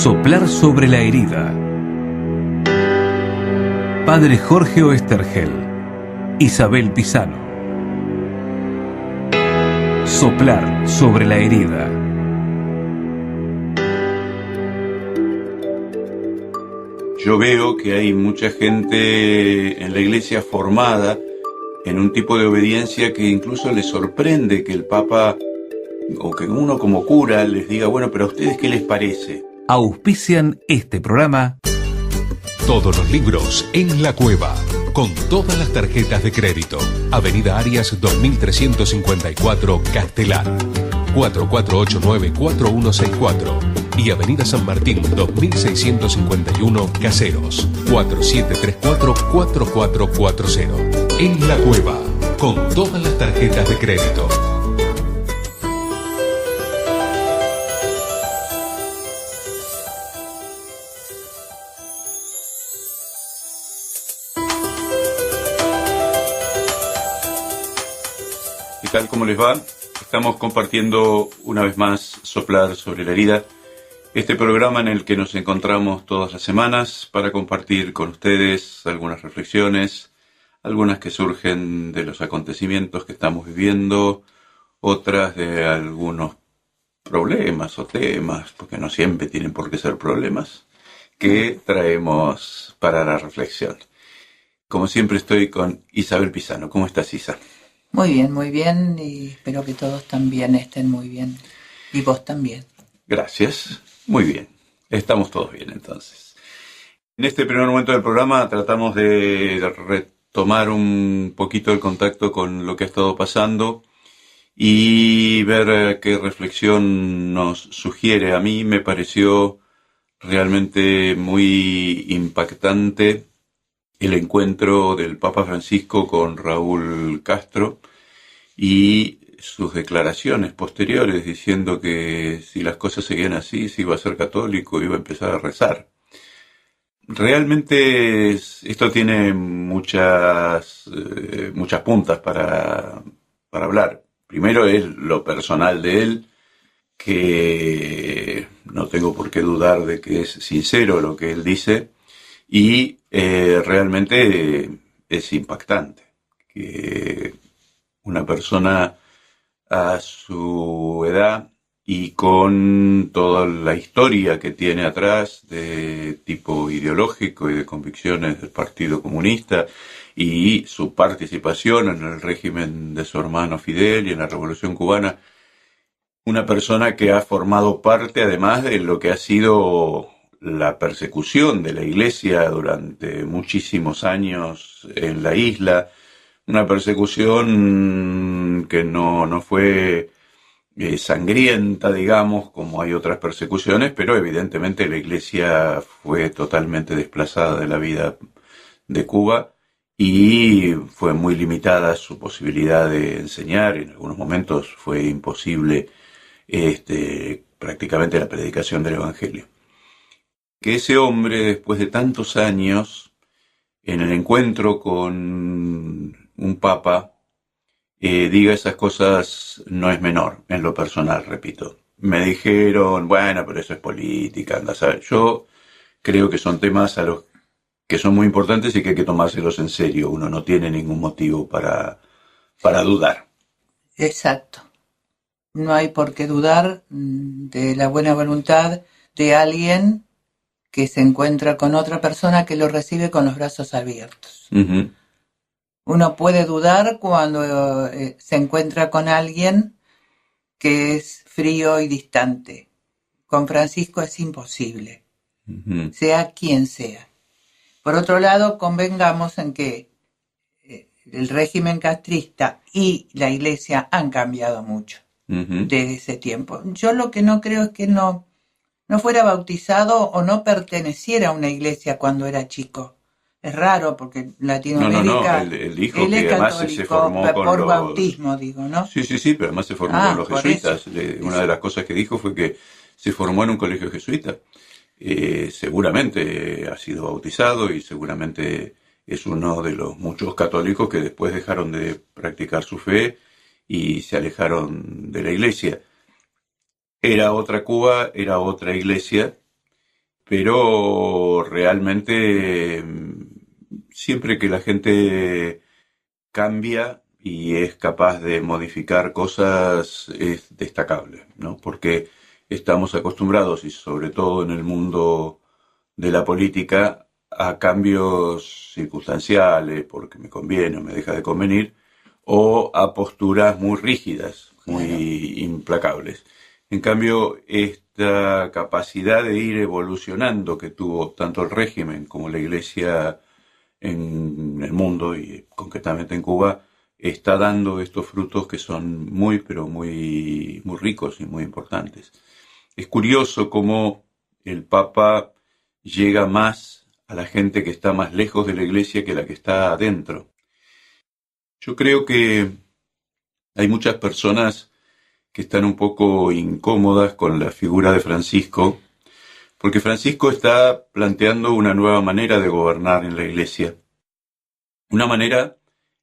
Soplar sobre la herida. Padre Jorge Oesterhel, Isabel Pisano. Soplar sobre la herida. Yo veo que hay mucha gente en la iglesia formada en un tipo de obediencia que incluso les sorprende que el Papa o que uno como cura les diga, bueno, pero a ustedes ¿qué les parece? Auspician este programa. Todos los libros en La Cueva, con todas las tarjetas de crédito. Avenida Arias 2354, Castelar. 4489-4164. Y Avenida San Martín 2651, Caseros. 4734-4440. En La Cueva, con todas las tarjetas de crédito. ¿Qué tal? ¿Cómo les va? Estamos compartiendo una vez más Soplar sobre la herida, este programa en el que nos encontramos todas las semanas para compartir con ustedes algunas reflexiones, algunas que surgen de los acontecimientos que estamos viviendo, otras de algunos problemas o temas, porque no siempre tienen por qué ser problemas, que traemos para la reflexión. Como siempre estoy con Isabel Pisano. ¿Cómo estás, Isa? Muy bien, y espero que todos también estén muy bien. Y vos también. Gracias. Muy bien. Estamos todos bien, entonces. En este primer momento del programa tratamos de retomar un poquito el contacto con lo que ha estado pasando y ver qué reflexión nos sugiere. A mí me pareció realmente muy impactante el encuentro del Papa Francisco con Raúl Castro y sus declaraciones posteriores diciendo que si las cosas seguían así, se iba a ser católico, iba a empezar a rezar. Realmente esto tiene muchas puntas para hablar. Primero es lo personal de él, que no tengo por qué dudar de que es sincero lo que él dice, y realmente es impactante que una persona a su edad y con toda la historia que tiene atrás de tipo ideológico y de convicciones del Partido Comunista y su participación en el régimen de su hermano Fidel y en la Revolución Cubana, una persona que ha formado parte además de lo que ha sido la persecución de la Iglesia durante muchísimos años en la isla, una persecución que no fue sangrienta, digamos, como hay otras persecuciones, pero evidentemente la Iglesia fue totalmente desplazada de la vida de Cuba y fue muy limitada su posibilidad de enseñar. En algunos momentos fue imposible prácticamente la predicación del Evangelio. Que ese hombre, después de tantos años, en el encuentro con un papa, diga esas cosas no es menor, en lo personal, repito. Me dijeron, bueno, pero eso es política, anda a saber. Yo creo que son temas a los que son muy importantes y que hay que tomárselos en serio. Uno no tiene ningún motivo para dudar. Exacto. No hay por qué dudar de la buena voluntad de alguien que se encuentra con otra persona que lo recibe con los brazos abiertos. Uh-huh. Uno puede dudar cuando se encuentra con alguien que es frío y distante. Con Francisco es imposible, Uh-huh. sea quien sea. Por otro lado, convengamos en que el régimen castrista y la Iglesia han cambiado mucho Uh-huh. desde ese tiempo. Yo lo que no creo es que no fuera bautizado o no perteneciera a una iglesia cuando era chico. Es raro porque en Latinoamérica Él dijo él que es además católico, se formó con por los bautismo, digo, ¿no? Sí, pero además se formó con los por jesuitas. eso. Una de las cosas que dijo fue que se formó en un colegio jesuita. Seguramente ha sido bautizado y seguramente es uno de los muchos católicos que después dejaron de practicar su fe y se alejaron de la iglesia. Era otra Cuba, era otra iglesia, pero realmente siempre que la gente cambia y es capaz de modificar cosas es destacable, ¿no? Porque estamos acostumbrados, y sobre todo en el mundo de la política, a cambios circunstanciales, porque me conviene o me deja de convenir, o a posturas muy rígidas, muy implacables. En cambio, esta capacidad de ir evolucionando que tuvo tanto el régimen como la Iglesia en el mundo y concretamente en Cuba, está dando estos frutos que son muy, pero muy, muy ricos y muy importantes. Es curioso cómo el Papa llega más a la gente que está más lejos de la Iglesia que la que está adentro. Yo creo que hay muchas personas que están un poco incómodas con la figura de Francisco, porque Francisco está planteando una nueva manera de gobernar en la Iglesia, una manera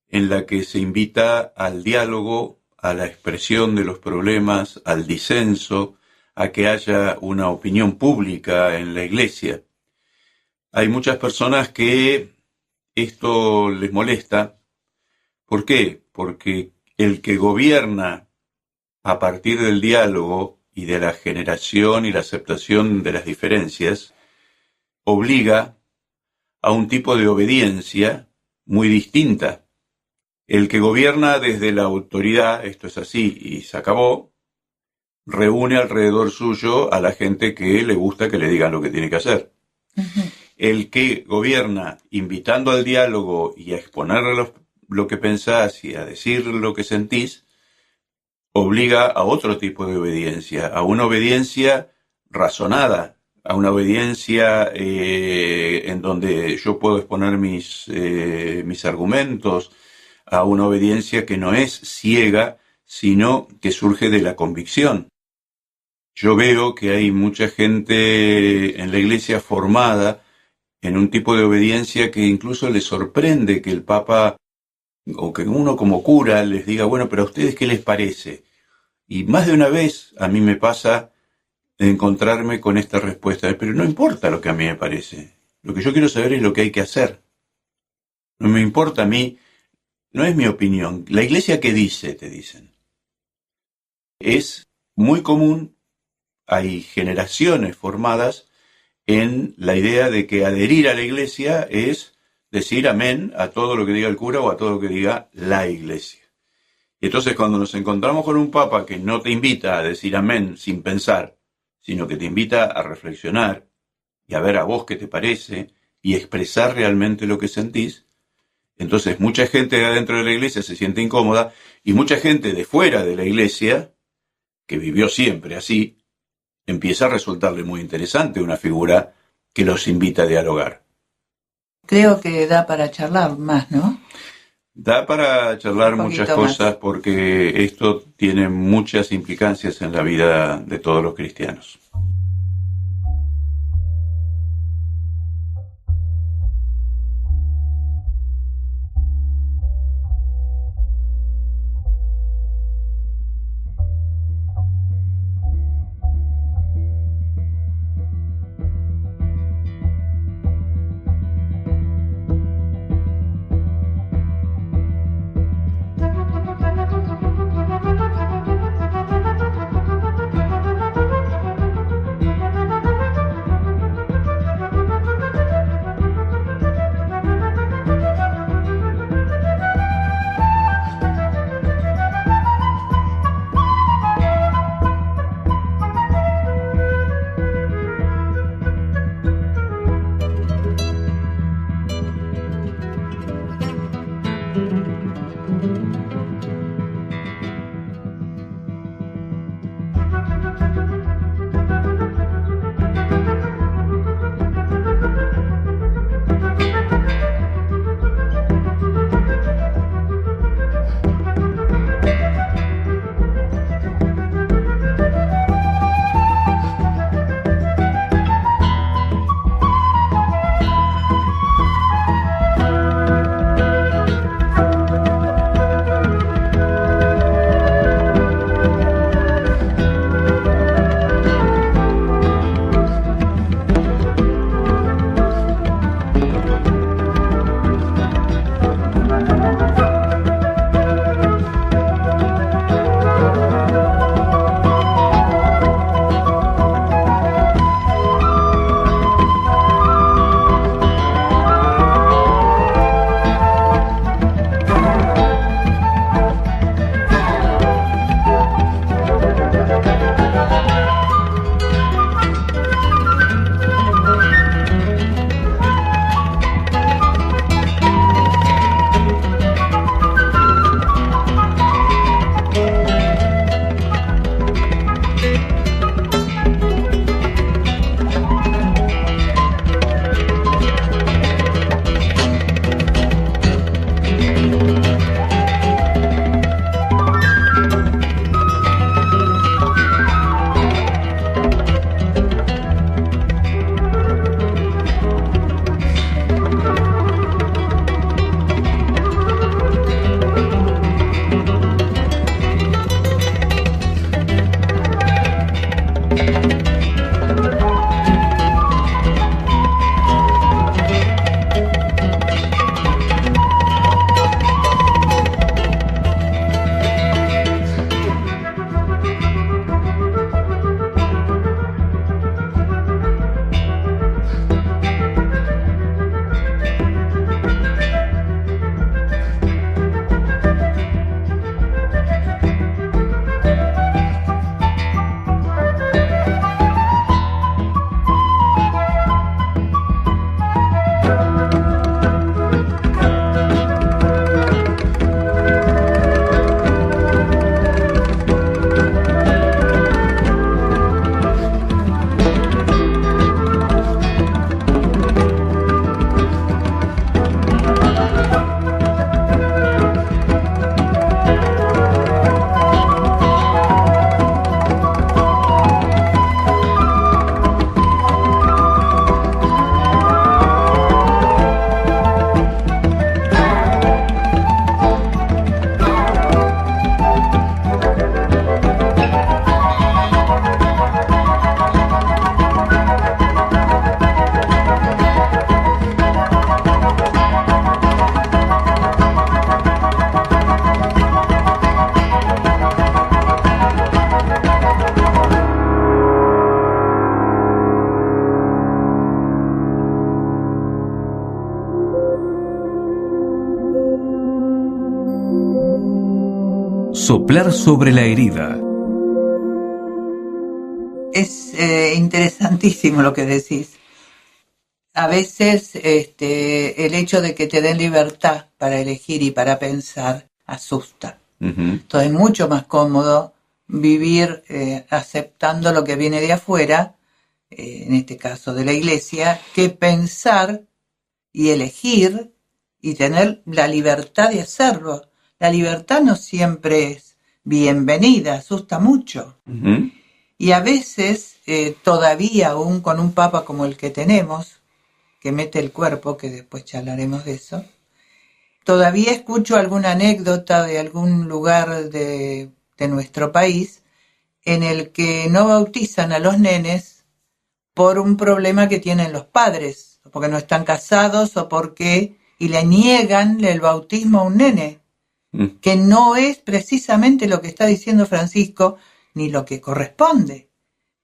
en la que se invita al diálogo, a la expresión de los problemas, al disenso, a que haya una opinión pública en la Iglesia. Hay muchas personas que esto les molesta. ¿Por qué? Porque el que gobierna a partir del diálogo y de la generación y la aceptación de las diferencias obliga a un tipo de obediencia muy distinta. El que gobierna desde la autoridad, esto es así y se acabó, reúne alrededor suyo a la gente que le gusta que le digan lo que tiene que hacer. Uh-huh. El que gobierna invitando al diálogo y a exponer lo que pensás y a decir lo que sentís, obliga a otro tipo de obediencia, a una obediencia razonada, a una obediencia en donde yo puedo exponer mis argumentos, a una obediencia que no es ciega, sino que surge de la convicción. Yo veo que hay mucha gente en la Iglesia formada en un tipo de obediencia que incluso les sorprende que el Papa o que uno como cura les diga, bueno, pero a ustedes ¿qué les parece? Y más de una vez a mí me pasa encontrarme con esta respuesta, pero no importa lo que a mí me parece, lo que yo quiero saber es lo que hay que hacer. No me importa a mí, no es mi opinión, la Iglesia ¿qué dice? Te dicen. Es muy común, hay generaciones formadas en la idea de que adherir a la Iglesia es decir amén a todo lo que diga el cura o a todo lo que diga la Iglesia. Y entonces cuando nos encontramos con un Papa que no te invita a decir amén sin pensar, sino que te invita a reflexionar y a ver a vos qué te parece y expresar realmente lo que sentís, entonces mucha gente de adentro de la Iglesia se siente incómoda y mucha gente de fuera de la Iglesia, que vivió siempre así, empieza a resultarle muy interesante una figura que los invita a dialogar. Creo que da para charlar más, ¿no? Da para charlar muchas cosas porque esto tiene muchas implicancias en la vida de todos los cristianos. Soplar sobre la herida. Es interesantísimo lo que decís. A veces el hecho de que te den libertad para elegir y para pensar asusta. Entonces es mucho más cómodo vivir aceptando lo que viene de afuera, en este caso de la iglesia, que pensar y elegir y tener la libertad de hacerlo. La libertad no siempre es bienvenida, asusta mucho. Y a veces, todavía aún con un papa como el que tenemos, que mete el cuerpo, que después charlaremos de eso, todavía escucho alguna anécdota de algún lugar de nuestro país en el que no bautizan a los nenes por un problema que tienen los padres, porque no están casados y le niegan el bautismo a un nene, que no es precisamente lo que está diciendo Francisco ni lo que corresponde.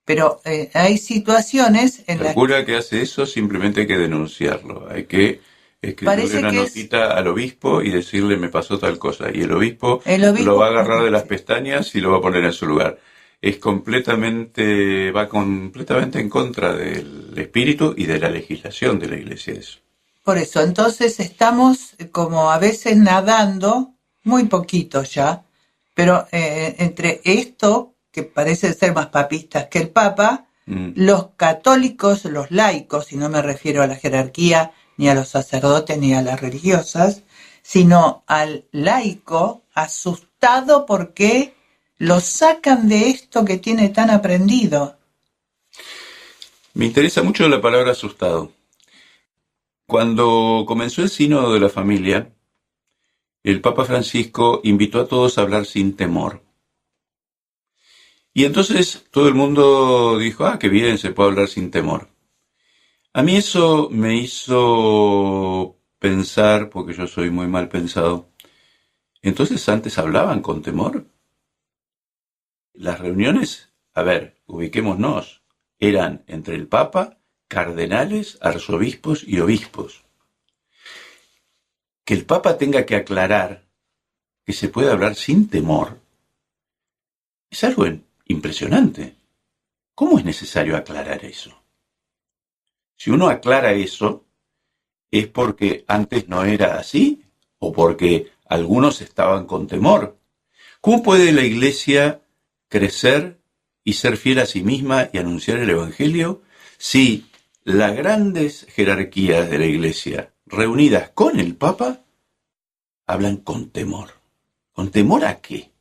Pero hay situaciones en las que... El cura que hace eso simplemente hay que denunciarlo, hay que escribirle una notita al obispo y decirle me pasó tal cosa, y el obispo lo va a agarrar de las pestañas y lo va a poner en su lugar. Va completamente en contra del espíritu y de la legislación de la iglesia eso. Por eso, entonces estamos como a veces nadando, muy poquito ya, pero entre esto, que parece ser más papistas que el Papa, los católicos, los laicos, y no me refiero a la jerarquía, ni a los sacerdotes, ni a las religiosas, sino al laico asustado porque lo sacan de esto que tiene tan aprendido. Me interesa mucho la palabra asustado. Cuando comenzó el sínodo de la familia, el Papa Francisco invitó a todos a hablar sin temor. Y entonces todo el mundo dijo, qué bien, se puede hablar sin temor. A mí eso me hizo pensar, porque yo soy muy mal pensado, entonces antes hablaban con temor. Las reuniones, ubiquémonos, eran entre el Papa, cardenales, arzobispos y obispos. Que el Papa tenga que aclarar que se puede hablar sin temor es algo impresionante. ¿Cómo es necesario aclarar eso? Si uno aclara eso, es porque antes no era así o porque algunos estaban con temor. ¿Cómo puede la Iglesia crecer y ser fiel a sí misma y anunciar el Evangelio si las grandes jerarquías de la Iglesia reunidas con el Papa hablan con temor? ¿Con temor a qué?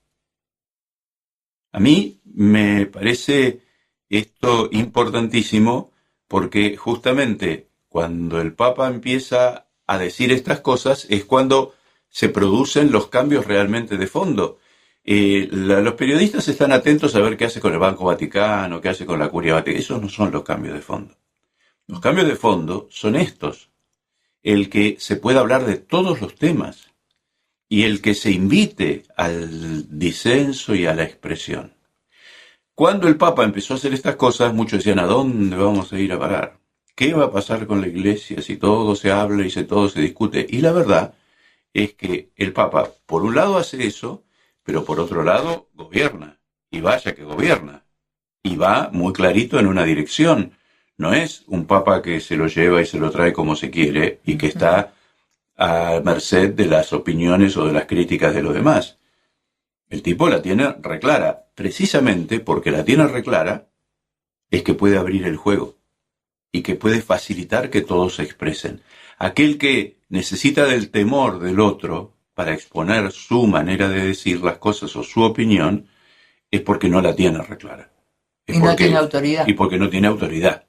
A mí me parece esto importantísimo porque justamente cuando el Papa empieza a decir estas cosas es cuando se producen los cambios realmente de fondo. Los periodistas están atentos a ver qué hace con el Banco Vaticano, qué hace con la Curia Vaticana. Esos no son los cambios de fondo. Los cambios de fondo son estos. El que se pueda hablar de todos los temas y el que se invite al disenso y a la expresión. Cuando el Papa empezó a hacer estas cosas, muchos decían, ¿a dónde vamos a ir a parar? ¿Qué va a pasar con la Iglesia si todo se habla y todo se discute? Y la verdad es que el Papa, por un lado, hace eso, pero por otro lado, gobierna. Y vaya que gobierna. Y va muy clarito en una dirección. No es un Papa que se lo lleva y se lo trae como se quiere y que está a merced de las opiniones o de las críticas de los demás. El tipo la tiene reclara. Precisamente porque la tiene reclara es que puede abrir el juego y que puede facilitar que todos se expresen. Aquel que necesita del temor del otro para exponer su manera de decir las cosas o su opinión es porque no la tiene reclara. No tiene autoridad. Y porque no tiene autoridad.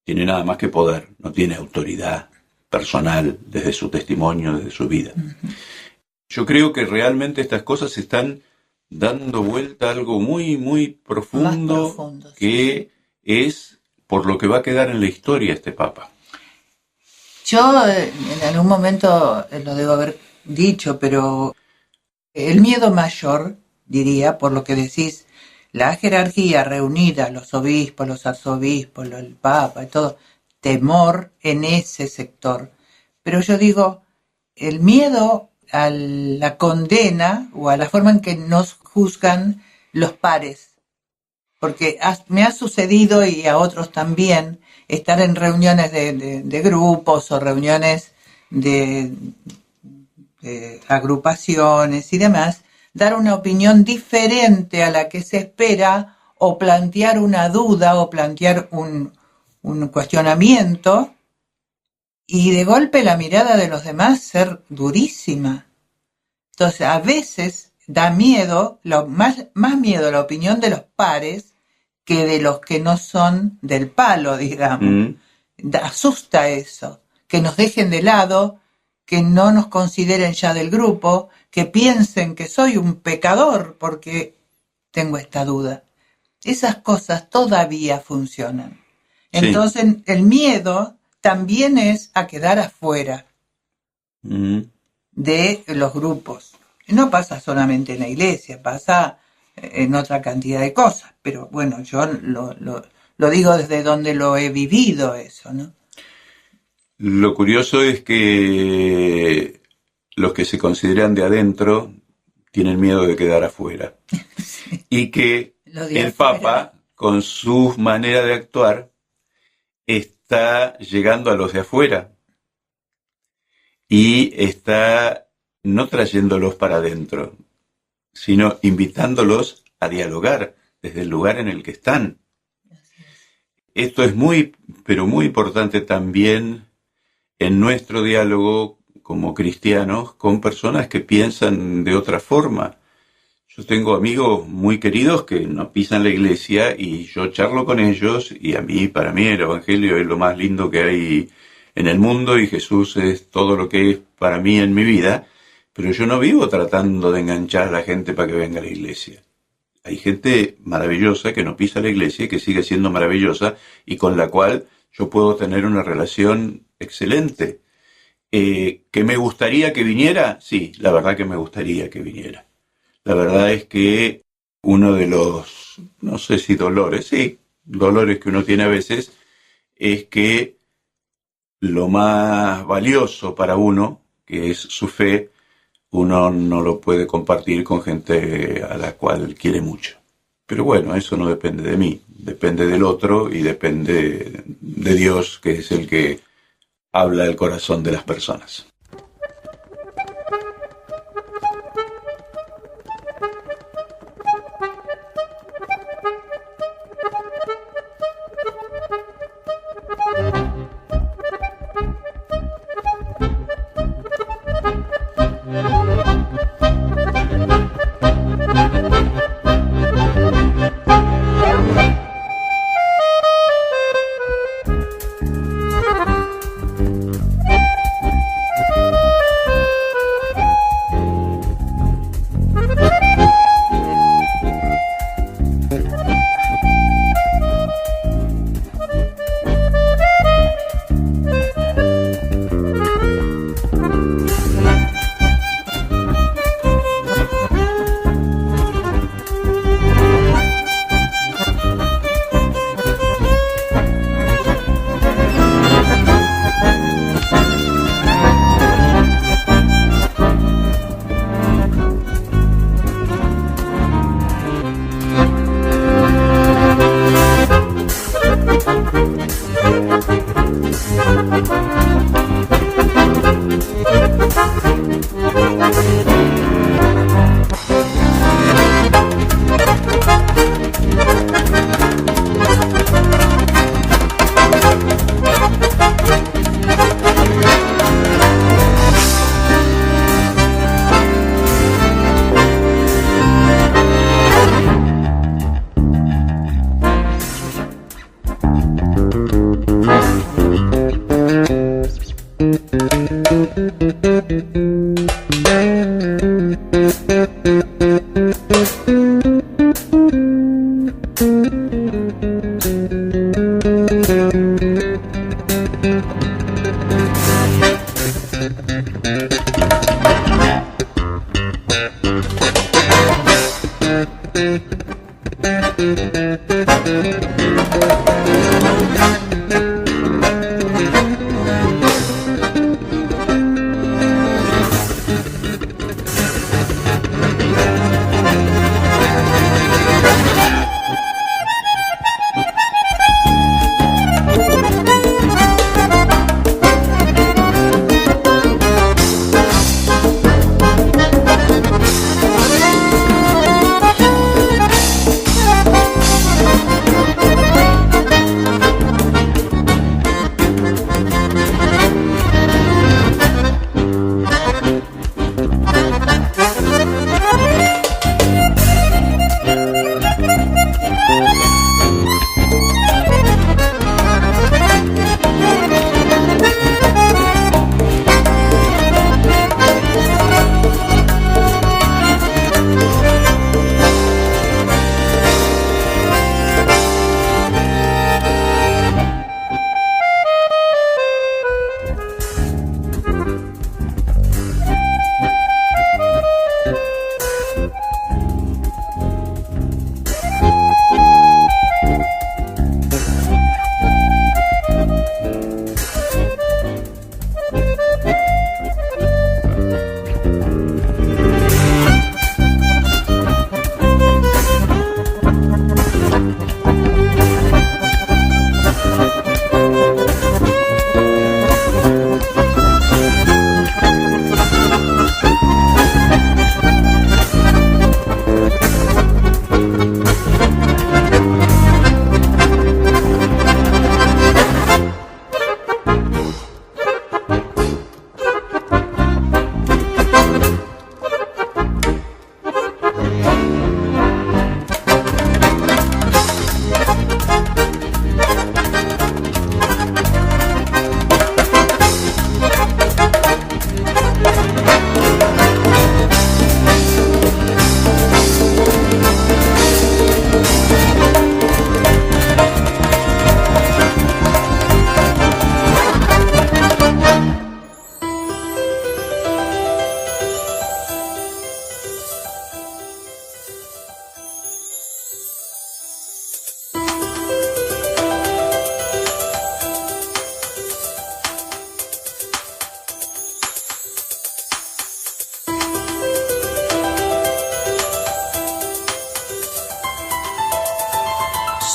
Tiene nada más que poder, no tiene autoridad personal desde su testimonio, desde su vida. Yo creo que realmente estas cosas están dando vuelta a algo muy, muy profundo, que es por lo que va a quedar en la historia este Papa. Yo en algún momento lo debo haber dicho, pero el miedo mayor, diría, por lo que decís, la jerarquía reunida, los obispos, los arzobispos, el Papa y todo, temor en ese sector. Pero yo digo, el miedo a la condena o a la forma en que nos juzgan los pares. Porque me ha sucedido, y a otros también, estar en reuniones de grupos o reuniones de agrupaciones y demás, dar una opinión diferente a la que se espera, o plantear una duda o plantear un cuestionamiento, y de golpe la mirada de los demás ser durísima. Entonces, a veces da miedo, más miedo la opinión de los pares que de los que no son del palo, digamos. Asusta eso, que nos dejen de lado, que no nos consideren ya del grupo, que piensen que soy un pecador porque tengo esta duda. Esas cosas todavía funcionan. Entonces, sí, el miedo también es a quedar afuera de los grupos. No pasa solamente en la iglesia, pasa en otra cantidad de cosas, pero bueno, yo lo digo desde donde lo he vivido eso, ¿no? Lo curioso es que los que se consideran de adentro tienen miedo de quedar afuera. Sí. Y que el Papa, con su manera de actuar, está llegando a los de afuera y está no trayéndolos para adentro, sino invitándolos a dialogar desde el lugar en el que están. Esto es muy, pero muy importante también en nuestro diálogo como cristianos con personas que piensan de otra forma. Yo tengo amigos muy queridos que no pisan la iglesia y yo charlo con ellos, y para mí el evangelio es lo más lindo que hay en el mundo y Jesús es todo lo que es para mí en mi vida, pero yo no vivo tratando de enganchar a la gente para que venga a la iglesia. Hay gente maravillosa que no pisa la iglesia y que sigue siendo maravillosa y con la cual yo puedo tener una relación excelente. ¿Que me gustaría que viniera? Sí, la verdad que me gustaría que viniera. La verdad es que uno de los, no sé si dolores que uno tiene a veces, es que lo más valioso para uno, que es su fe, uno no lo puede compartir con gente a la cual quiere mucho. Pero bueno, eso no depende de mí, depende del otro y depende de Dios, que es el que habla el corazón de las personas.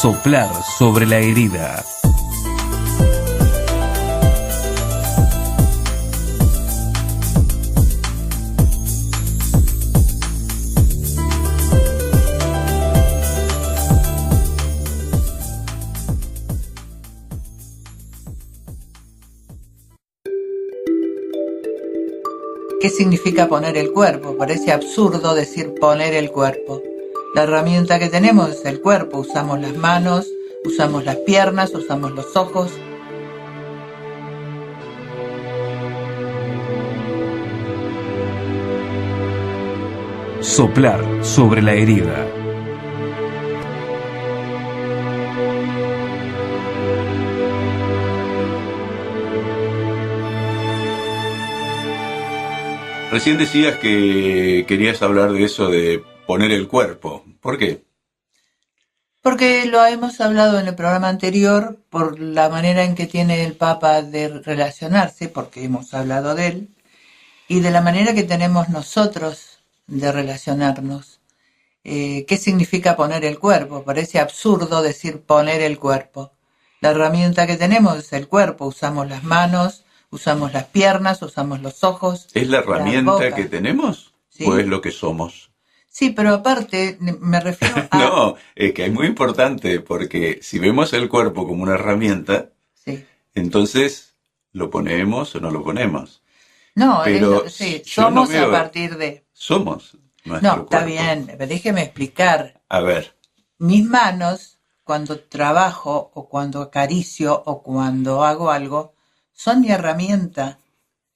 Soplar sobre la herida. ¿Qué significa poner el cuerpo? Parece absurdo decir poner el cuerpo. La herramienta que tenemos es el cuerpo. Usamos las manos, usamos las piernas, usamos los ojos. Soplar sobre la herida. Recién decías que querías hablar de eso de poner el cuerpo. ¿Por qué? Porque lo hemos hablado en el programa anterior por la manera en que tiene el Papa de relacionarse, porque hemos hablado de él, y de la manera que tenemos nosotros de relacionarnos. ¿Qué significa poner el cuerpo? Parece absurdo decir poner el cuerpo. La herramienta que tenemos es el cuerpo. Usamos las manos, usamos las piernas, usamos los ojos. ¿Es la herramienta que tenemos? ¿Sí? ¿O es lo que somos? Sí, pero aparte me refiero a... No, es que es muy importante porque si vemos el cuerpo como una herramienta, Sí. entonces ¿lo ponemos o no lo ponemos? No, Pero sí, yo somos no veo- a partir de... Somos nuestro No, está cuerpo. bien, déjeme explicar. A ver, Mis manos, cuando trabajo o cuando acaricio o cuando hago algo, son mi herramienta.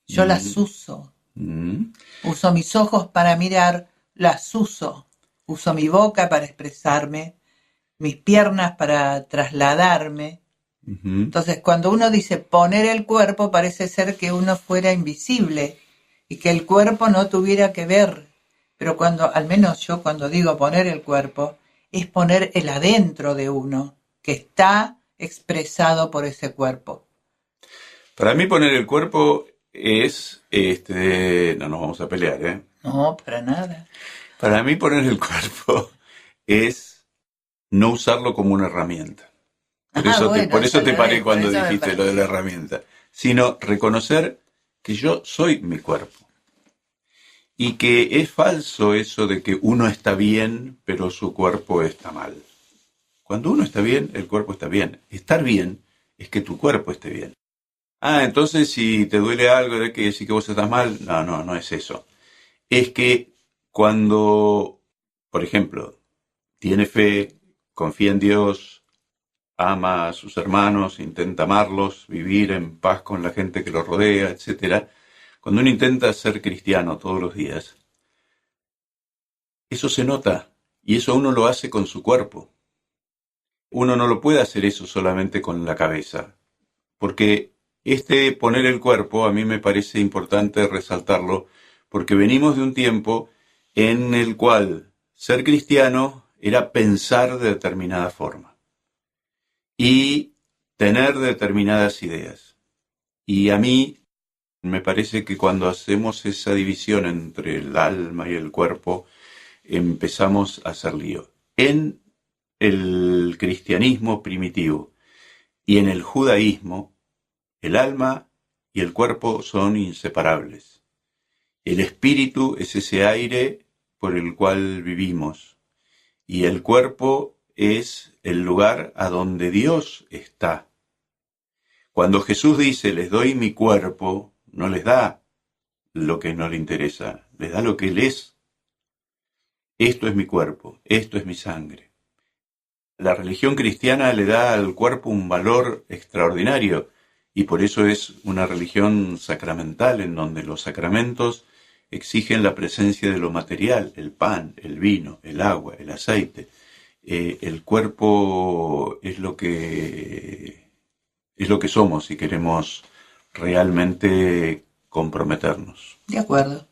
Yo las uso. Uso mis ojos para mirar, las uso. Uso mi boca para expresarme, mis piernas para trasladarme. Entonces, cuando uno dice poner el cuerpo, parece ser que uno fuera invisible y que el cuerpo no tuviera que ver. Pero cuando, al menos yo cuando digo poner el cuerpo, es poner el adentro de uno, que está expresado por ese cuerpo. para mí poner el cuerpo es, no nos vamos a pelear, ¿eh? No, para nada. Para mí poner el cuerpo es no usarlo como una herramienta. Por eso, bueno, por eso es te al paré revés, cuando por eso me dijiste parece. lo de la herramienta, sino reconocer que yo soy mi cuerpo. Y que es falso eso de que uno está bien, pero su cuerpo está mal. Cuando uno está bien, el cuerpo está bien. Estar bien es que tu cuerpo esté bien. Ah, entonces si te duele algo, ¿de que decir que vos estás mal? No es eso. Es que cuando, por ejemplo, tiene fe, confía en Dios, ama a sus hermanos, intenta amarlos, vivir en paz con la gente que los rodea, etcétera. Cuando uno intenta ser cristiano todos los días, eso se nota y eso uno lo hace con su cuerpo. Uno no lo puede hacer eso solamente con la cabeza, porque poner el cuerpo a mí me parece importante resaltarlo, porque venimos de un tiempo en el cual ser cristiano era pensar de determinada forma y tener determinadas ideas. Y a mí me parece que cuando hacemos esa división entre el alma y el cuerpo, empezamos a hacer lío. En el cristianismo primitivo y en el judaísmo, el alma y el cuerpo son inseparables. El espíritu es ese aire por el cual vivimos y el cuerpo es el lugar a donde Dios está. Cuando Jesús dice, les doy mi cuerpo, no les da lo que no le interesa, les da lo que Él es. Esto es mi cuerpo, esto es mi sangre. La religión cristiana le da al cuerpo un valor extraordinario y por eso es una religión sacramental en donde los sacramentos exigen la presencia de lo material, el pan, el vino, el agua, el aceite. El cuerpo es lo que somos si queremos realmente comprometernos. De acuerdo.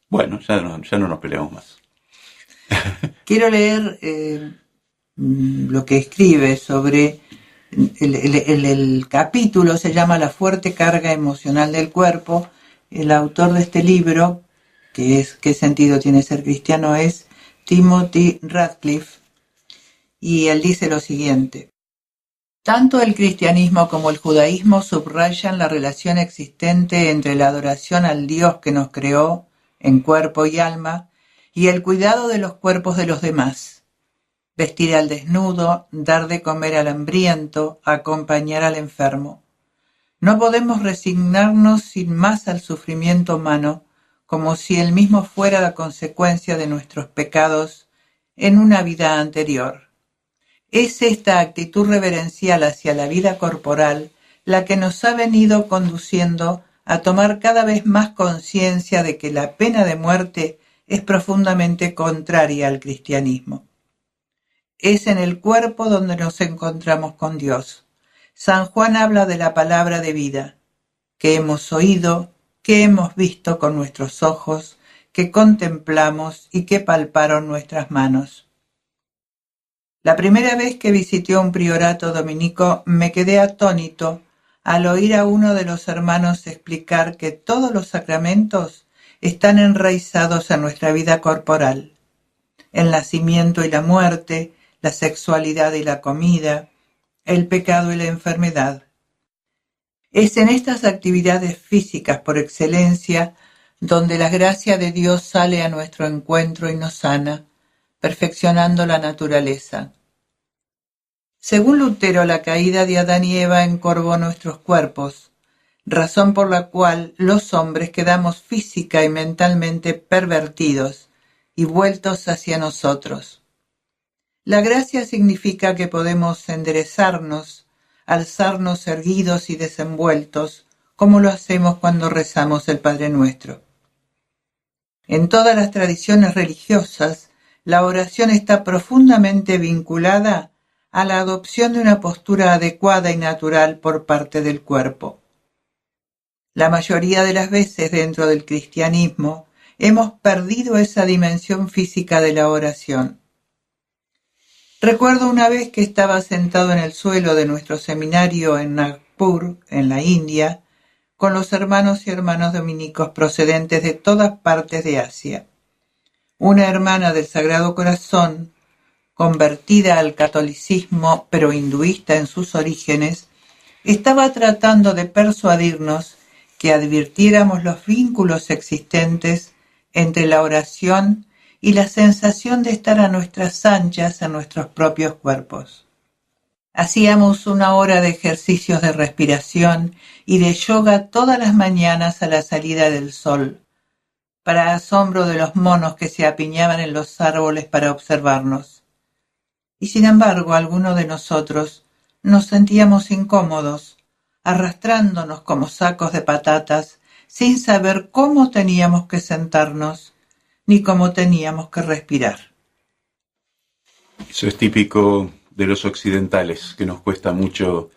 Bueno, ya no nos peleamos más. Quiero leer lo que escribe sobre el capítulo, se llama La fuerte carga emocional del cuerpo. El autor de este libro, que es ¿Qué sentido tiene ser cristiano?, es Timothy Radcliffe. y él dice lo siguiente: tanto el cristianismo como el judaísmo subrayan la relación existente entre la adoración al Dios que nos creó en cuerpo y alma y el cuidado de los cuerpos de los demás. Vestir al desnudo, dar de comer al hambriento, acompañar al enfermo. No podemos resignarnos sin más al sufrimiento humano, como si él mismo fuera la consecuencia de nuestros pecados en una vida anterior. Es esta actitud reverencial hacia la vida corporal la que nos ha venido conduciendo a tomar cada vez más conciencia de que la pena de muerte es profundamente contraria al cristianismo. Es en el cuerpo donde nos encontramos con Dios. San Juan habla de la palabra de vida, que hemos oído, que hemos visto con nuestros ojos, que contemplamos y que palparon nuestras manos. La primera vez que visité un priorato dominico me quedé atónito al oír a uno de los hermanos explicar que todos los sacramentos están enraizados en nuestra vida corporal, el nacimiento y la muerte, la sexualidad y la comida, el pecado y la enfermedad. Es en estas actividades físicas por excelencia donde la gracia de Dios sale a nuestro encuentro y nos sana, perfeccionando la naturaleza. Según Lutero, la caída de Adán y Eva encorvó nuestros cuerpos, razón por la cual los hombres quedamos física y mentalmente pervertidos y vueltos hacia nosotros. La gracia significa que podemos enderezarnos, alzarnos erguidos y desenvueltos, como lo hacemos cuando rezamos el Padre Nuestro. En todas las tradiciones religiosas, la oración está profundamente vinculada a la adopción de una postura adecuada y natural por parte del cuerpo. La mayoría de las veces dentro del cristianismo hemos perdido esa dimensión física de la oración. Recuerdo una vez que estaba sentado en el suelo de nuestro seminario en Nagpur, en la India, con los hermanos y hermanas dominicos procedentes de todas partes de Asia. Una hermana del Sagrado Corazón, convertida al catolicismo pero hinduista en sus orígenes, estaba tratando de persuadirnos que advirtiéramos los vínculos existentes entre la oración y la sensación de estar a nuestras anchas en nuestros propios cuerpos. Hacíamos 1 hora de ejercicios de respiración y de yoga todas las mañanas a la salida del sol, para asombro de los monos que se apiñaban en los árboles para observarnos. Y sin embargo, algunos de nosotros nos sentíamos incómodos, arrastrándonos como sacos de patatas, sin saber cómo teníamos que sentarnos, ni cómo teníamos que respirar. Eso es típico de los occidentales, que nos cuesta mucho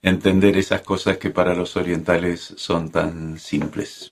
entender esas cosas que para los orientales son tan simples.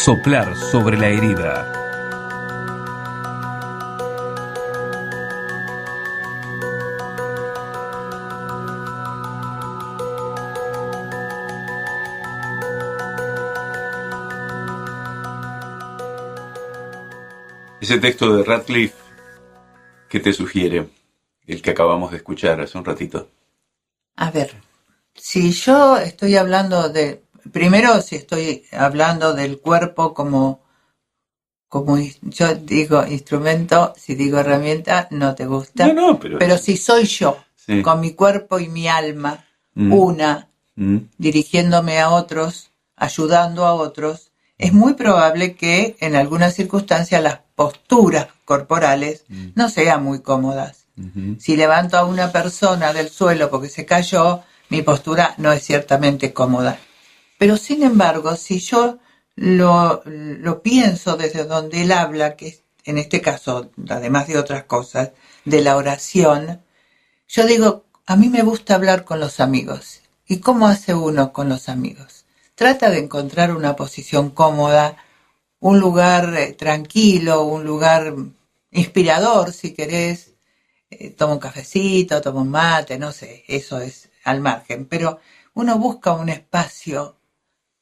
Soplar sobre la herida. Ese texto de Radcliffe, ¿qué te sugiere? El que acabamos de escuchar hace un ratito. A ver, si yo estoy hablando de, primero si estoy hablando del cuerpo como yo digo instrumento, si digo herramienta, no te gusta. No, pero si soy yo, sí, con mi cuerpo y mi alma, una, dirigiéndome a otros, ayudando a otros, es muy probable que en algunas circunstancias las posturas corporales no sean muy cómodas. Si levanto a una persona del suelo porque se cayó, mi postura no es ciertamente cómoda. Pero sin embargo, si yo lo pienso desde donde él habla, que es, en este caso, además de otras cosas, de la oración, yo digo, a mí me gusta hablar con los amigos. ¿Y cómo hace uno con los amigos? Trata de encontrar una posición cómoda, un lugar tranquilo, un lugar inspirador, si querés. Toma un cafecito, toma un mate, no sé, eso es al margen. Pero uno busca un espacio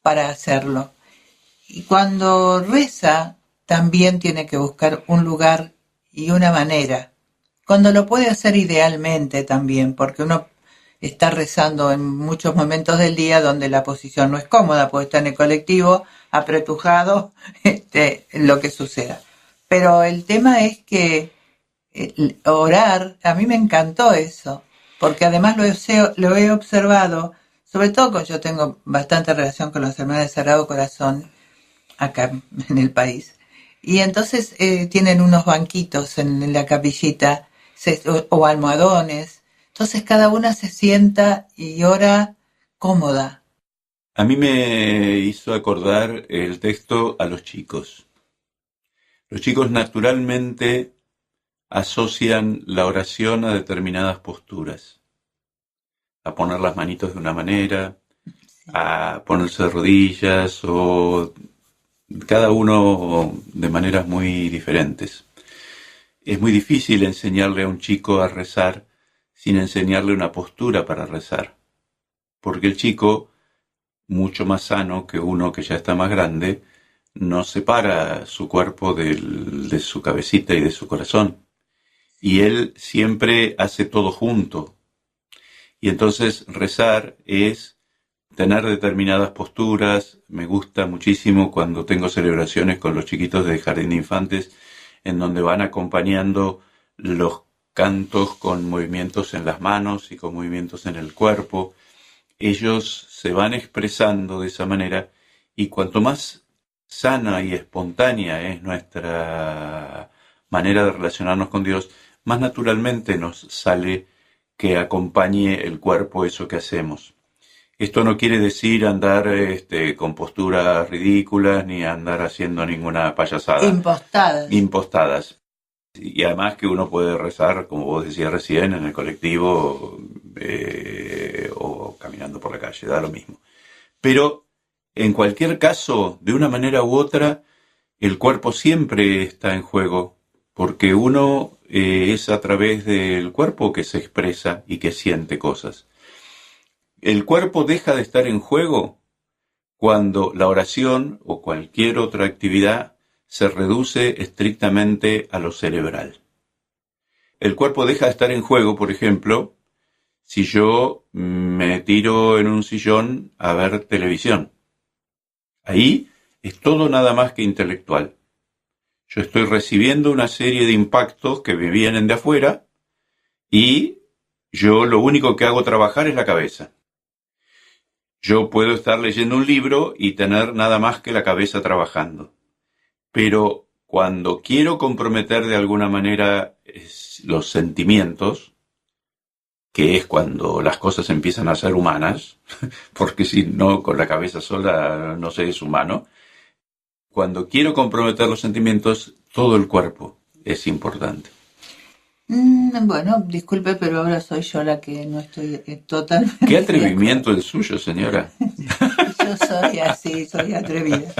para hacerlo. Y cuando reza, también tiene que buscar un lugar y una manera. Cuando lo puede hacer idealmente también, porque uno está rezando en muchos momentos del día donde la posición no es cómoda, puede estar en el colectivo, apretujado, lo que suceda. Pero el tema es que orar, a mí me encantó eso, porque además lo he observado, sobre todo yo tengo bastante relación con los hermanos de Sagrado Corazón, acá en el país, y entonces tienen unos banquitos en la capillita, o almohadones, entonces cada una se sienta y ora cómoda. A mí me hizo acordar el texto a los chicos. Los chicos naturalmente asocian la oración a determinadas posturas, a poner las manitos de una manera, a ponerse de rodillas, o cada uno de maneras muy diferentes. Es muy difícil enseñarle a un chico a rezar sin enseñarle una postura para rezar, porque el chico, mucho más sano que uno que ya está más grande, no separa su cuerpo de su cabecita y de su corazón. Y él siempre hace todo junto. Y entonces rezar es tener determinadas posturas. Me gusta muchísimo cuando tengo celebraciones con los chiquitos de jardín de infantes, en donde van acompañando los cantos con movimientos en las manos y con movimientos en el cuerpo. Ellos se van expresando de esa manera, y cuanto más sana y espontánea es nuestra manera de relacionarnos con Dios, más naturalmente nos sale que acompañe el cuerpo eso que hacemos. Esto no quiere decir andar con posturas ridículas ni andar haciendo ninguna payasada. Impostadas. Y además que uno puede rezar, como vos decías recién, en el colectivo o caminando por la calle, da lo mismo. Pero en cualquier caso, de una manera u otra, el cuerpo siempre está en juego, porque uno es a través del cuerpo que se expresa y que siente cosas. El cuerpo deja de estar en juego cuando la oración o cualquier otra actividad se reduce estrictamente a lo cerebral. El cuerpo deja de estar en juego, por ejemplo, si yo me tiro en un sillón a ver televisión. Ahí es todo nada más que intelectual. Yo estoy recibiendo una serie de impactos que me vienen de afuera y yo lo único que hago trabajar es la cabeza. Yo puedo estar leyendo un libro y tener nada más que la cabeza trabajando. Pero cuando quiero comprometer de alguna manera los sentimientos, que es cuando las cosas empiezan a ser humanas, porque si no, con la cabeza sola no se es humano. Cuando quiero comprometer los sentimientos, todo el cuerpo es importante. Bueno, disculpe, pero ahora soy yo la que no estoy totalmente... ¡Qué atrevimiento el suyo, señora! Yo soy así, soy atrevida.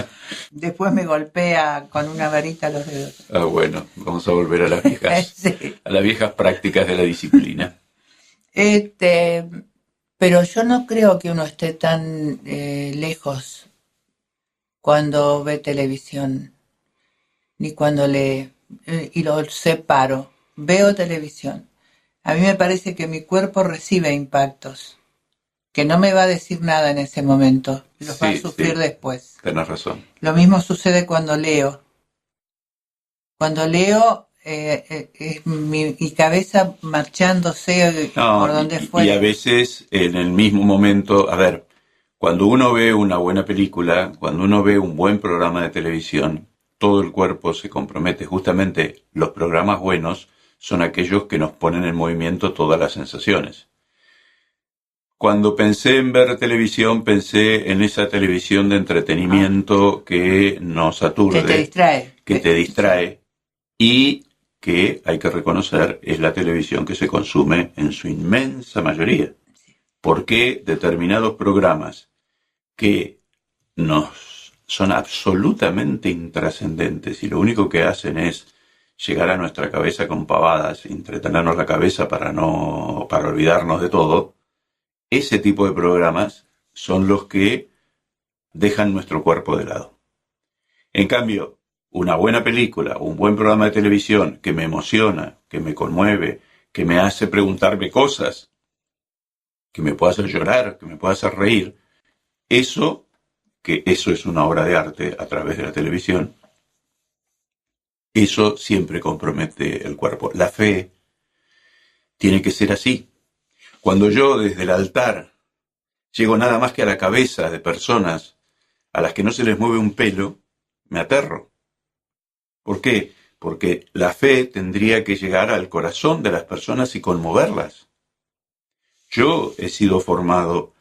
Después me golpea con una varita los dedos. Ah, bueno, vamos a volver a las viejas, Sí. a las viejas prácticas de la disciplina. Pero yo no creo que uno esté tan lejos cuando ve televisión, ni cuando lee, y lo separo. Veo televisión. A mí me parece que mi cuerpo recibe impactos, que no me va a decir nada en ese momento, los va a Sí, sufrir sí, después. tenés razón. Lo mismo sucede cuando leo. Cuando leo, es mi cabeza marchándose por No, donde y a fuera. veces en el mismo momento, a ver, cuando uno ve una buena película, cuando uno ve un buen programa de televisión, todo el cuerpo se compromete. Justamente los programas buenos son aquellos que nos ponen en movimiento todas las sensaciones. Cuando pensé en ver televisión, pensé en esa televisión de entretenimiento que nos Que te aturde, distrae. que te distrae y que, hay que reconocer, es la televisión que se consume en su inmensa mayoría. Porque determinados programas que nos son absolutamente intrascendentes y lo único que hacen es llegar a nuestra cabeza con pavadas, entretenernos la cabeza para olvidarnos de todo, ese tipo de programas son los que dejan nuestro cuerpo de lado. En cambio, una buena película, un buen programa de televisión que me emociona, que me conmueve, que me hace preguntarme cosas, que me pueda hacer llorar, que me pueda hacer reír, eso es una obra de arte a través de la televisión, eso siempre compromete el cuerpo. La fe tiene que ser así. Cuando yo desde el altar llego nada más que a la cabeza de personas a las que no se les mueve un pelo, me aterro. ¿Por qué? Porque la fe tendría que llegar al corazón de las personas y conmoverlas. Yo he sido formado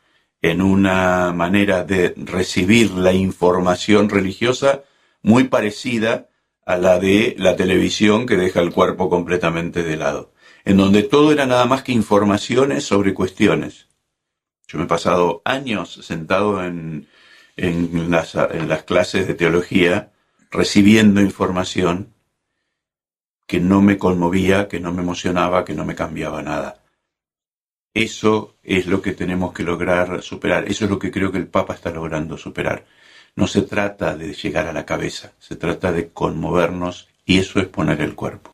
en una manera de recibir la información religiosa muy parecida a la de la televisión que deja el cuerpo completamente de lado, en donde todo era nada más que informaciones sobre cuestiones. Yo me he pasado años sentado en las clases de teología recibiendo información que no me conmovía, que no me emocionaba, que no me cambiaba nada. Eso es lo que tenemos que lograr superar. Eso es lo que creo que el Papa está logrando superar. No se trata de llegar a la cabeza, se trata de conmovernos y eso es poner el cuerpo.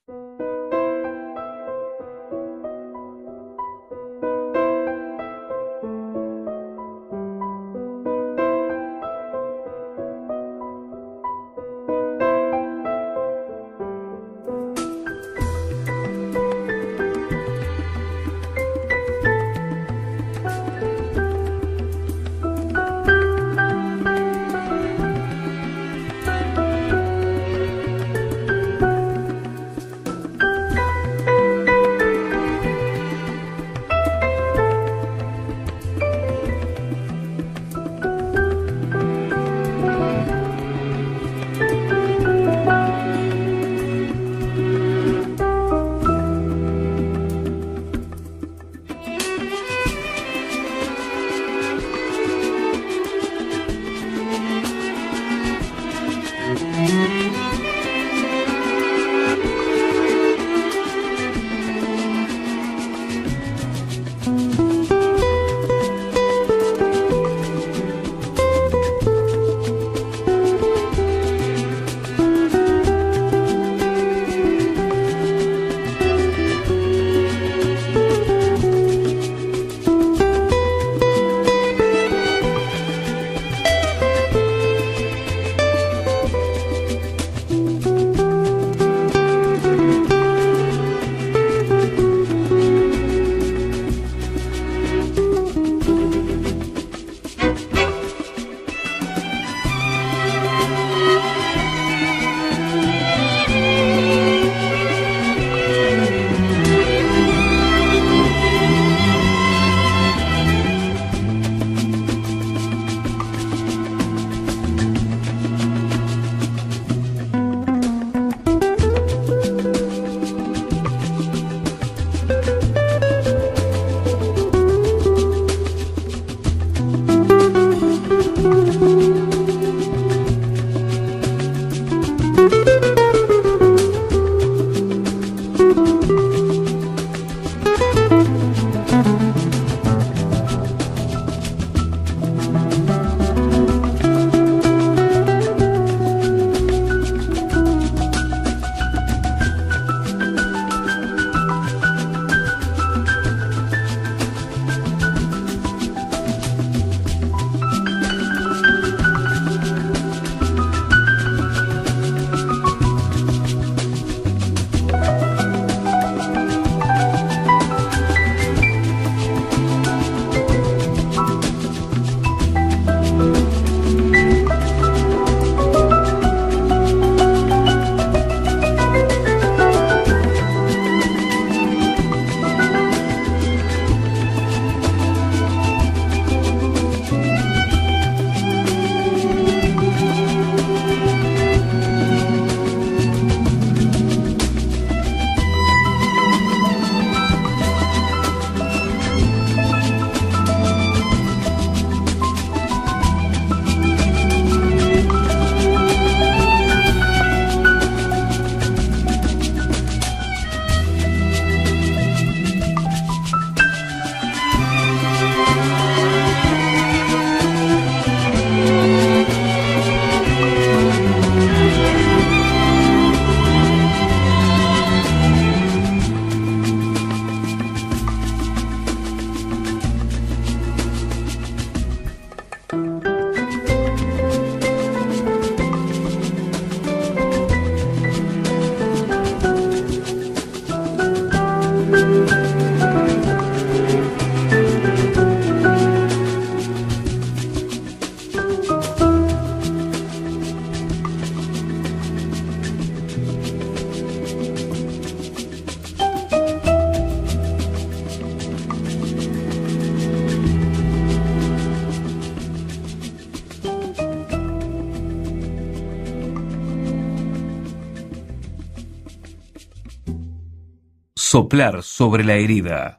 Soplar sobre la herida.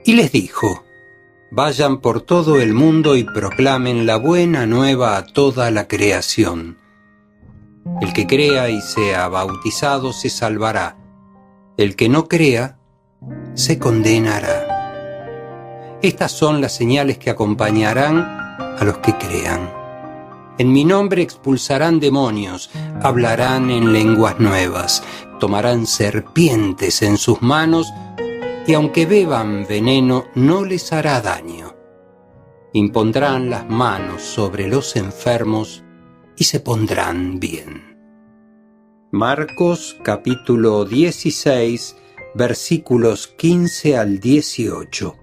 Y les dijo: vayan por todo el mundo y proclamen la buena nueva a toda la creación. El que crea y sea bautizado se salvará. El que no crea se condenará. Estas son las señales que acompañarán a los que crean. En mi nombre expulsarán demonios, hablarán en lenguas nuevas, tomarán serpientes en sus manos, y aunque beban veneno no les hará daño. Impondrán las manos sobre los enfermos y se pondrán bien. Marcos capítulo 16, versículos 15 al 18.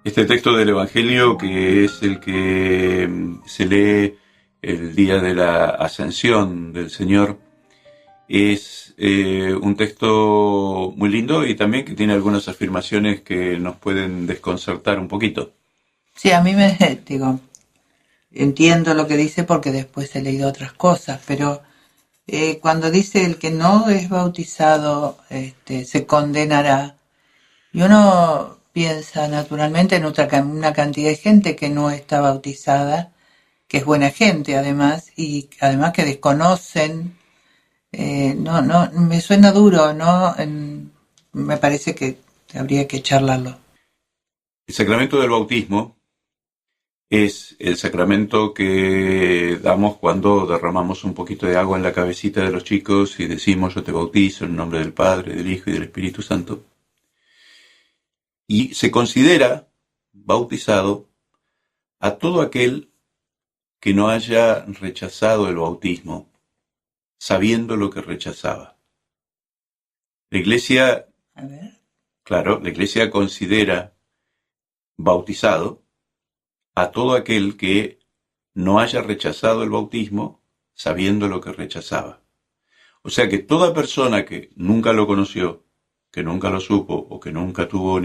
Este texto del Evangelio, que es el que se lee el día de la ascensión del Señor, es un texto muy lindo y también que tiene algunas afirmaciones que nos pueden desconcertar un poquito. Sí, a mí entiendo lo que dice porque después he leído otras cosas, pero cuando dice el que no es bautizado se condenará, y uno piensa naturalmente en una cantidad de gente que no está bautizada, que es buena gente además, y además que desconocen. No, me suena duro, ¿no? Me parece que habría que charlarlo. El sacramento del bautismo es el sacramento que damos cuando derramamos un poquito de agua en la cabecita de los chicos y decimos: yo te bautizo en el nombre del Padre, del Hijo y del Espíritu Santo. Y se considera bautizado a todo aquel que no haya rechazado el bautismo, sabiendo lo que rechazaba. La Iglesia, la Iglesia considera bautizado a todo aquel que no haya rechazado el bautismo, sabiendo lo que rechazaba. O sea que toda persona que nunca lo conoció, que nunca lo supo o que nunca tuvo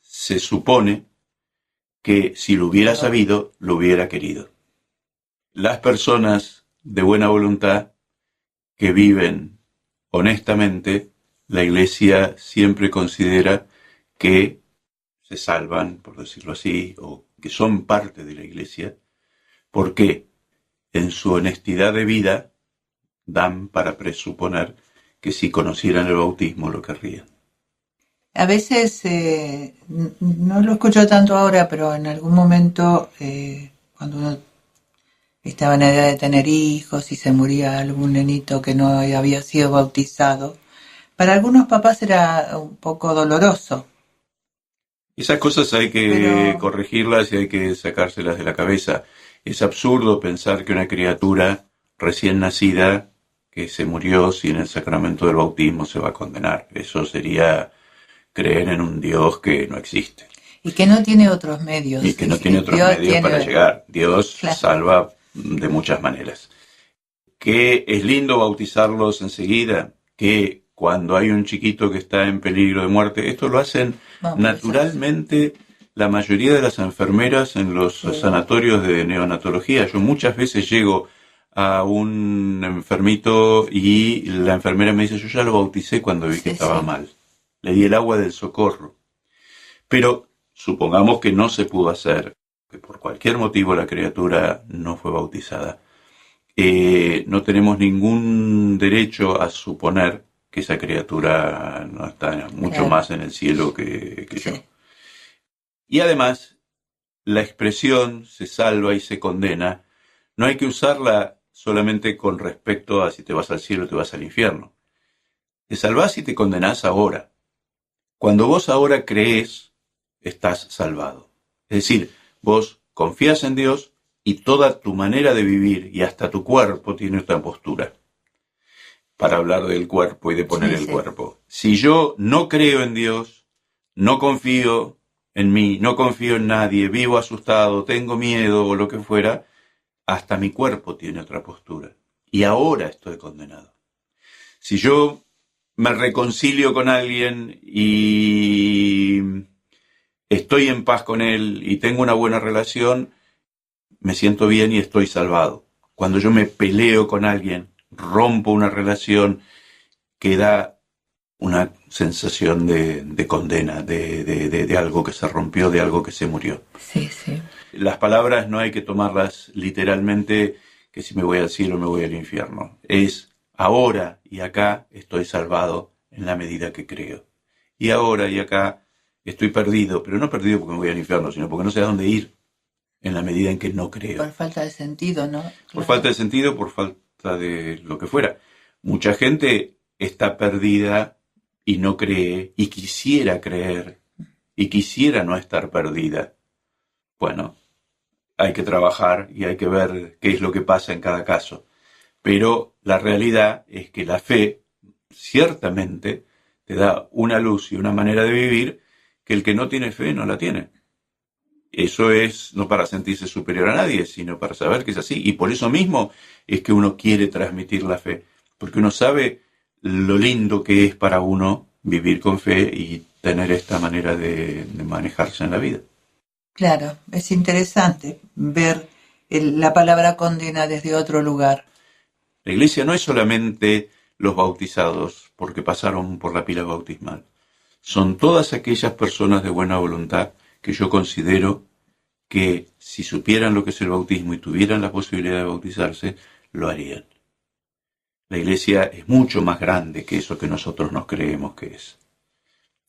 se supone que si lo hubiera sabido, lo hubiera querido. Las personas de buena voluntad que viven honestamente, la Iglesia siempre considera que se salvan, por decirlo así, o que son parte de la Iglesia, porque en su honestidad de vida dan para presuponer que si conocieran el bautismo lo querrían. A veces, no lo escucho tanto ahora, pero en algún momento, cuando uno estaba en edad de tener hijos y se moría algún nenito que no había sido bautizado, para algunos papás era un poco doloroso. Esas cosas hay que corregirlas y hay que sacárselas de la cabeza. Es absurdo pensar que una criatura recién nacida que se murió sin el sacramento del bautismo se va a condenar. Eso sería creer en un Dios que no existe. Y que no tiene otros medios. Y que no tiene otros medios para llegar. Dios salva de muchas maneras. Que es lindo bautizarlos enseguida, que cuando hay un chiquito que está en peligro de muerte, esto lo hacen naturalmente la mayoría de las enfermeras en los sanatorios de neonatología. Yo muchas veces llego a un enfermito y la enfermera me dice: yo ya lo bauticé cuando vi que estaba mal. Le di el agua del socorro. Pero supongamos que no se pudo hacer, que por cualquier motivo la criatura no fue bautizada. No tenemos ningún derecho a suponer que esa criatura no está mucho más en el cielo que yo. Y además, la expresión se salva y se condena, no hay que usarla solamente con respecto a si te vas al cielo o te vas al infierno. Te salvás y te condenás ahora. Cuando vos ahora crees, estás salvado. Es decir, vos confías en Dios y toda tu manera de vivir y hasta tu cuerpo tiene otra postura. Para hablar del cuerpo y de poner el cuerpo. Si yo no creo en Dios, no confío en mí, no confío en nadie, vivo asustado, tengo miedo o lo que fuera, hasta mi cuerpo tiene otra postura. Y ahora estoy condenado. Si yo me reconcilio con alguien y estoy en paz con él y tengo una buena relación, me siento bien y estoy salvado. cuando yo me peleo con alguien, rompo una relación que da una sensación de condena, de algo que se rompió, de algo que se murió. Sí, sí. Las palabras no hay que tomarlas literalmente, que si me voy al cielo me voy al infierno. Es ahora y acá estoy salvado en la medida que creo. Y ahora y acá estoy perdido, pero no perdido porque me voy al infierno, sino porque no sé a dónde ir en la medida en que no creo. Por falta de sentido, ¿no? Por falta de sentido, por falta de lo que fuera. Mucha gente está perdida y no cree, y quisiera creer, y quisiera no estar perdida. Bueno, hay que trabajar y hay que ver qué es lo que pasa en cada caso. Pero la realidad es que la fe ciertamente te da una luz y una manera de vivir que el que no tiene fe no la tiene. Eso es no para sentirse superior a nadie, sino para saber que es así. Y por eso mismo es que uno quiere transmitir la fe, porque uno sabe lo lindo que es para uno vivir con fe y tener esta manera de manejarse en la vida. Claro, es interesante ver la palabra condena desde otro lugar. La iglesia no es solamente los bautizados porque pasaron por la pila bautismal. Son todas aquellas personas de buena voluntad que yo considero que si supieran lo que es el bautismo y tuvieran la posibilidad de bautizarse, lo harían. La iglesia es mucho más grande que eso que nosotros nos creemos que es.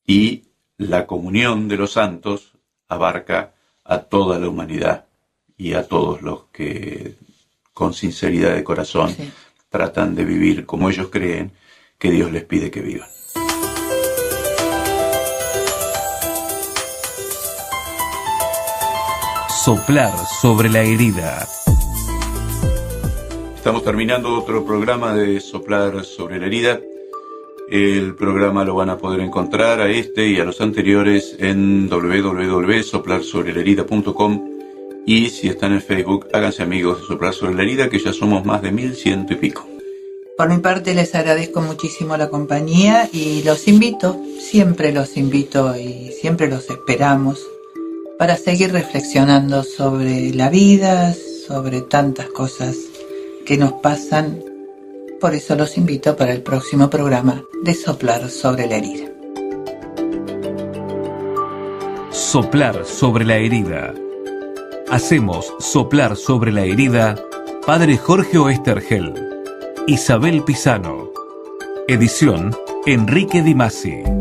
Y la comunión de los santos abarca a toda la humanidad y a todos los que con sinceridad de corazón tratan de vivir como ellos creen que Dios les pide que vivan. Soplar sobre la herida. Estamos terminando otro programa de Soplar sobre la herida. El programa lo van a poder encontrar a este y a los anteriores en www.soplarsobrelerida.com, y si están en Facebook, háganse amigos de Soplar sobre la herida, que ya somos más de 1100 y pico. Por mi parte les agradezco muchísimo la compañía y los invito, siempre los invito y siempre los esperamos para seguir reflexionando sobre la vida, sobre tantas cosas que nos pasan. Por eso los invito para el próximo programa de Soplar sobre la herida. Soplar sobre la herida. Hacemos Soplar sobre la herida Padre Jorge Oesterhel, Isabel Pisano. Edición Enrique Di Masi.